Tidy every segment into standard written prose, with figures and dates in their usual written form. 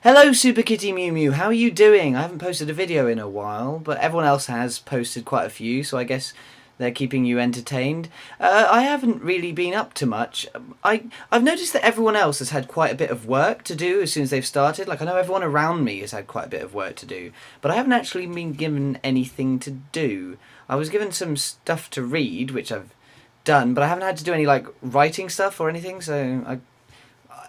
Hello Super Kitty Mew Mew, how are you doing? I haven't posted a video in a while, but everyone else has posted quite a few, so I guess they're keeping you entertained. I haven't really been up to much. I've noticed that everyone else has had quite a bit of work to do as soon as they've started. Like, I know everyone around me has had quite a bit of work to do, but I haven't actually been given anything to do. I was given some stuff to read, which I've done, but I haven't had to do any, like, writing stuff or anything, so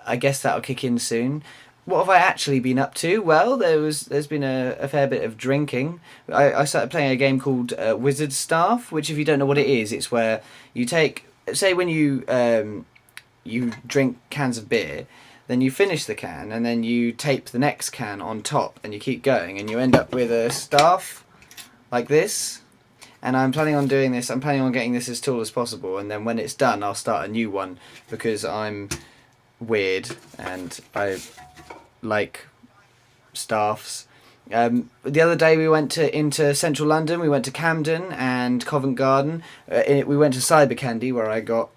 I guess that'll kick in soon. What have I actually been up to? Well, there's been a fair bit of drinking. I started playing a game called Wizard Staff, which, if you don't know what it is, it's where you take, say, when you drink cans of beer, then you finish the can and then you tape the next can on top and you keep going and you end up with a staff like this. And I'm planning on doing this. I'm planning on getting this as tall as possible, and then when it's done, I'll start a new one because I'm weird and I like staffs. The other day we went into central London. We went to Camden and Covent Garden. We went to Cyber Candy where I got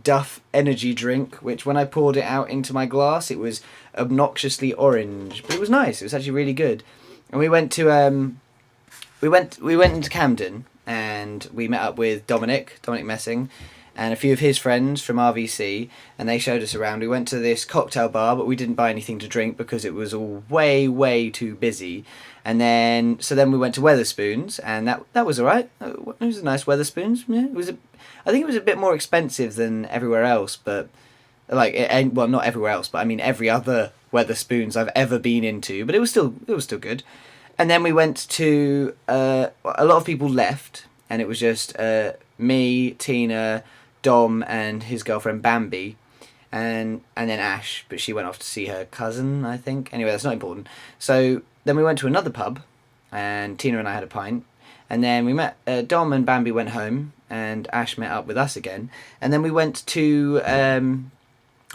Duff energy drink, which when I poured it out into my glass, it was obnoxiously orange, but it was nice. It was actually really good. And we went to we went into Camden and we met up with Dominic Messing, and a few of his friends from RVC, and they showed us around. We went to this cocktail bar, but we didn't buy anything to drink because it was all way too busy. And then we went to Weatherspoons, and that was alright. It was a nice Weatherspoons. Yeah, I think it was a bit more expensive than everywhere else, but well, not everywhere else, but I mean every other Weatherspoons I've ever been into. But it was still good. And then we went to a lot of people left, and it was just me, Tina, Dom, and his girlfriend Bambi, and then Ash, but she went off to see her cousin, I think. Anyway, that's not important. So then we went to another pub, and Tina and I had a pint, and then we met Dom and Bambi went home, and Ash met up with us again, and then we went to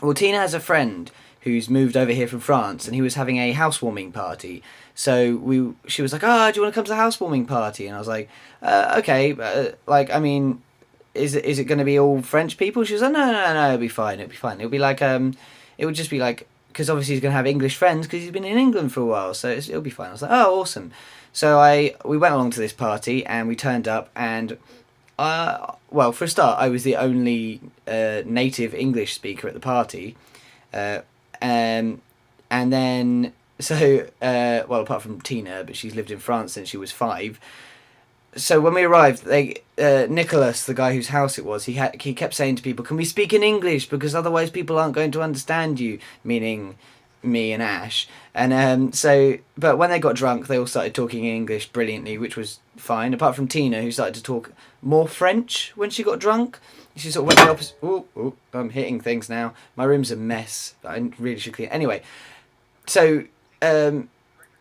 well, Tina has a friend who's moved over here from France, and he was having a housewarming party. So she was like, "Ah, do you want to come to the housewarming party?" And I was like, "Okay, I mean, is it going to be all French people?" She was like, "No, it'll be fine. It'll be like it would just be like, because obviously he's going to have English friends because he's been in England for a while, so it'll be fine." I was like, "Oh, awesome." So we went along to this party and we turned up, and well, for a start, I was the only native English speaker at the party. And then, well, apart from Tina, but she's lived in France since she was 5. So when we arrived, Nicholas, the guy whose house it was, he kept saying to people, "Can we speak in English? Because otherwise people aren't going to understand you," meaning me and Ash. And but when they got drunk, they all started talking in English brilliantly, which was fine, apart from Tina, who started to talk more French when she got drunk. She sort of went the opposite. Oh, I'm hitting things now. My room's a mess. I really should clean. Anyway, so but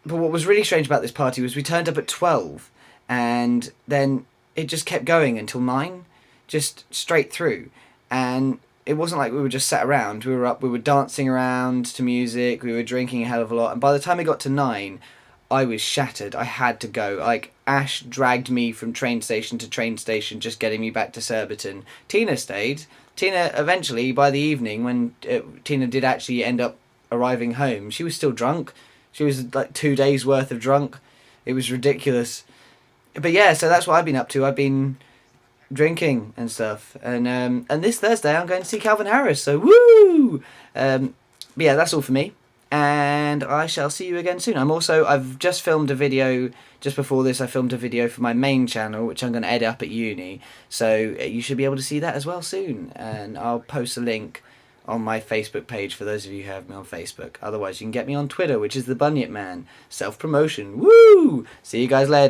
what was really strange about this party was we turned up at 12, and then it just kept going until 9, just straight through. And it wasn't like we were just sat around. We were dancing around to music. We were drinking a hell of a lot. And by the time it got to 9, I was shattered. I had to go. Like, Ash dragged me from train station to train station, just getting me back to Surbiton. Tina stayed. Tina, eventually, by the evening, when Tina did actually end up arriving home, she was still drunk. She was like 2 days worth of drunk. It was ridiculous. But yeah, so that's what I've been up to. I've been drinking and stuff. And this Thursday I'm going to see Calvin Harris. So woo! But yeah, that's all for me. And I shall see you again soon. I've just filmed a video. Just before this, I filmed a video for my main channel, which I'm going to edit up at uni. So you should be able to see that as well soon. And I'll post a link on my Facebook page for those of you who have me on Facebook. Otherwise, you can get me on Twitter, which is the Bunyip Man. Self-promotion. Woo! See you guys later.